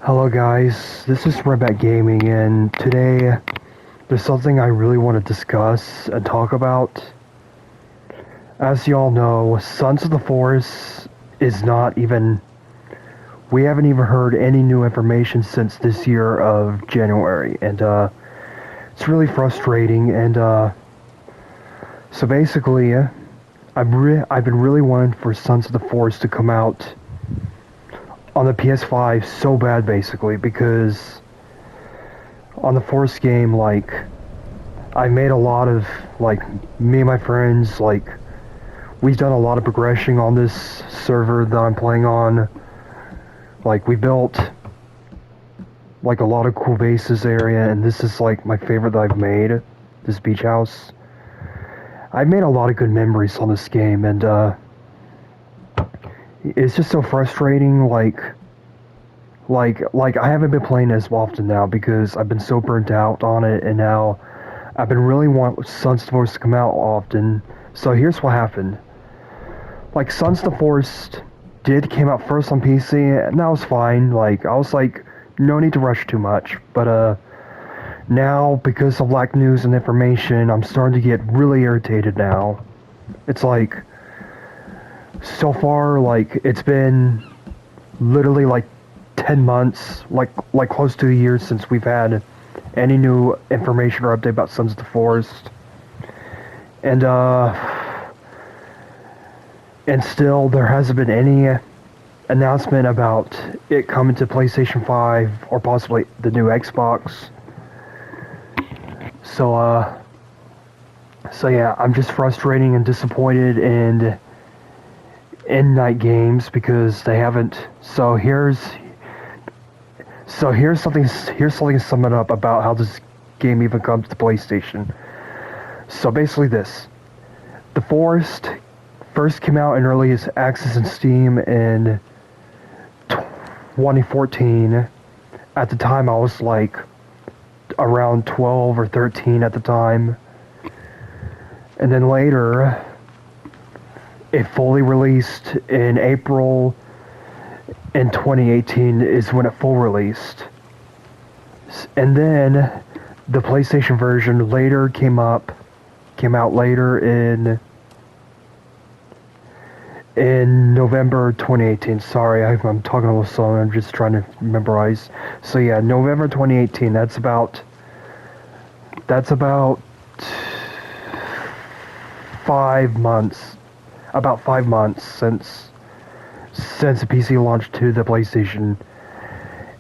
Hello guys, this is Redback Gaming, and today there's something I really want to discuss and talk about. As y'all know, Sons of the Forest is not even... We haven't even heard any new information since this year of January, and it's really frustrating, and so basically, I've been really wanting for Sons of the Forest to come out on the PS5 so bad, basically, because on the Forest game, like, I made a lot of, like, me and my friends, like, we've done a lot of progression on this server that I'm playing on. Like, we built, like, a lot of cool bases area, and this is, like, my favorite that I've made, this beach house. I've made a lot of good memories on this game, and, it's just so frustrating, like, I haven't been playing as often now because I've been so burnt out on it, and now I've been really wanting Sons of the Forest to come out often. So here's what happened. Like, Sons of the Forest came out first on PC, and that was fine. Like, I was like, no need to rush too much. But, now, because of lack news and information, I'm starting to get really irritated now. It's like, so far, like, it's been literally, like, 10 months, like close to a year since we've had any new information or update about Sons of the Forest. And, and still, there hasn't been any announcement about it coming to PlayStation 5 or possibly the new Xbox. So, so yeah, I'm just frustrating and disappointed in Endnight games because they haven't. Here's something to sum it up about how this game even comes to PlayStation. So basically, the Forest first came out in early access in Steam in 2014. At the time, I was like around 12 or 13 at the time. And then later, it fully released in April in 2018 is when it full released. And then the PlayStation version later came out later in November 2018. Sorry, I'm talking a little slow. I'm just trying to memorize. So yeah, November 2018. That's about 5 months. About 5 months since the PC launched to the PlayStation.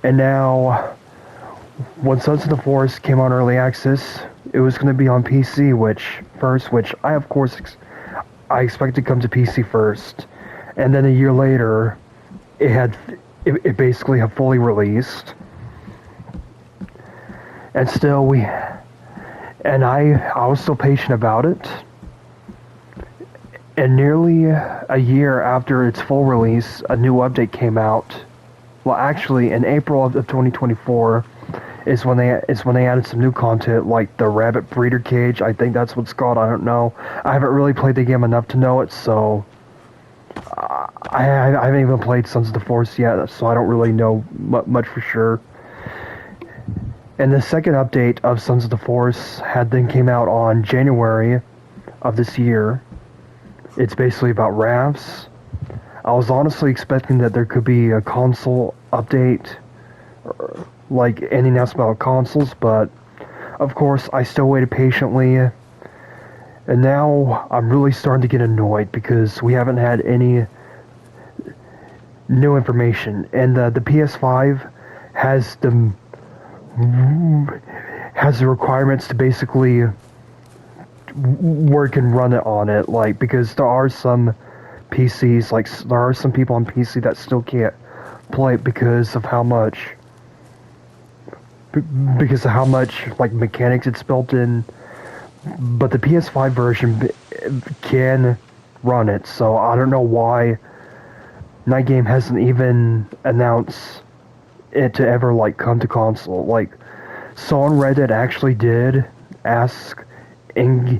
And now, when Sons of the Forest came on early access, it was going to be on PC, which I of course I expect to come to PC first, and then a year later, it basically had fully released, and still I was so patient about it, and nearly a year after its full release, a new update came out. Well, actually, in April of 2024 is when they added some new content like the rabbit breeder cage. I think that's what it's called. I don't know. I haven't really played the game enough to know it, so I haven't even played Sons of the Forest yet, so I don't really know much for sure. And the second update of Sons of the Forest came out on January of this year. It's basically about rafts. I was honestly expecting that there could be a console update, like any announcement about consoles, but of course I still waited patiently, and now I'm really starting to get annoyed because we haven't had any new information, and the PS5 has the requirements to basically work and run it on it, like, because there are some PCs, like, there are some people on PC that still can't play it because of how much like mechanics it's built in, but the PS5 version can run it, so I don't know why Night Game hasn't even announced it to ever, like, come to console. Like, so on Reddit actually did ask in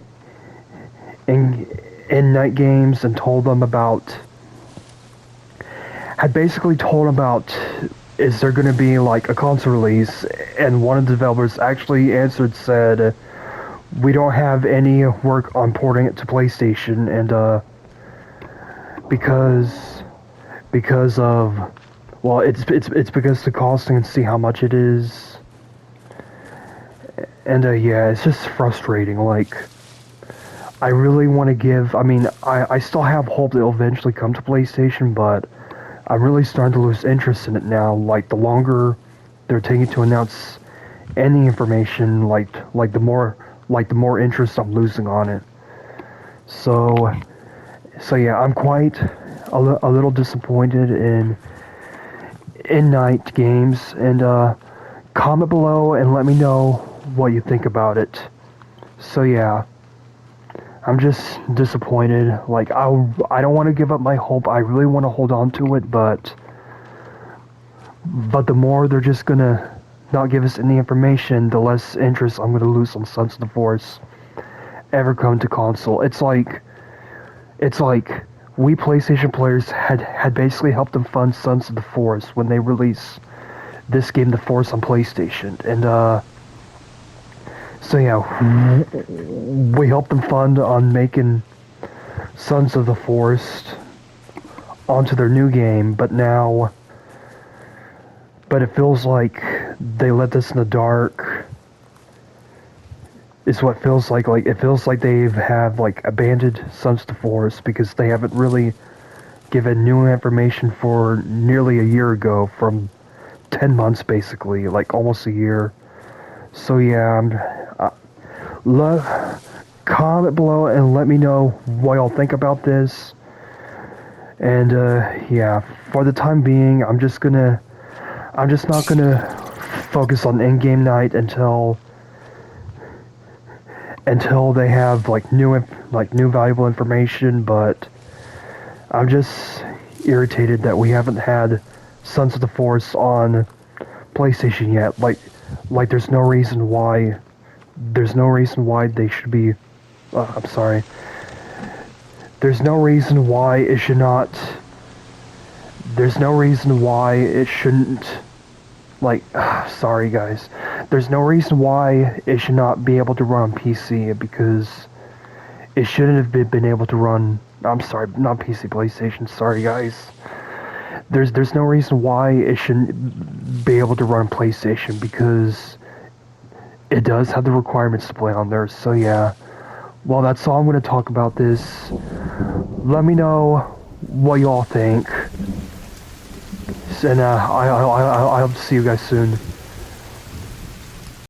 Night Games and had basically told them about is there going to be like a console release? And one of the developers actually answered, said, we don't have any work on porting it to PlayStation, and because of, well, it's because the costing and see how much it is, and yeah, it's just frustrating. Like, I really want to give. I mean, I still have hope that it'll eventually come to PlayStation, but I'm really starting to lose interest in it now. Like, the longer they're taking to announce any information, like the more interest I'm losing on it. So yeah, I'm quite a little disappointed in Endnight games, and comment below and let me know what you think about it. So yeah, I'm just disappointed. Like, I don't want to give up my hope. I really want to hold on to it, but the more they're just gonna not give us any information, the less interest I'm gonna lose on Sons of the Force ever come to console. It's like we PlayStation players had basically helped them fund Sons of the Force when they released this game, The Force, on PlayStation, and so yeah, we helped them fund on making Sons of the Force onto their new game, but it feels like they let us in the dark. Is what feels like it feels like they've have like abandoned Sons of the Force because they haven't really given new information for nearly a year ago, from 10 months basically, like almost a year. So yeah, comment below and let me know what y'all think about this. And yeah, for the time being, I'm just not gonna focus on in-game night until they have like new valuable information. But I'm just irritated that we haven't had Sons of the Force on PlayStation yet. Like there's no reason why they should be. I'm sorry. There's no reason why it should not. There's no reason why it shouldn't. Like, sorry guys. There's no reason why it should not be able to run on PC, because it shouldn't have been able to run. I'm sorry, not PC, PlayStation. Sorry guys. There's no reason why it shouldn't be able to run on PlayStation, because it does have the requirements to play on there. So yeah. Well, that's all I'm going to talk about this. Let me know what y'all think. And I hope to see you guys soon.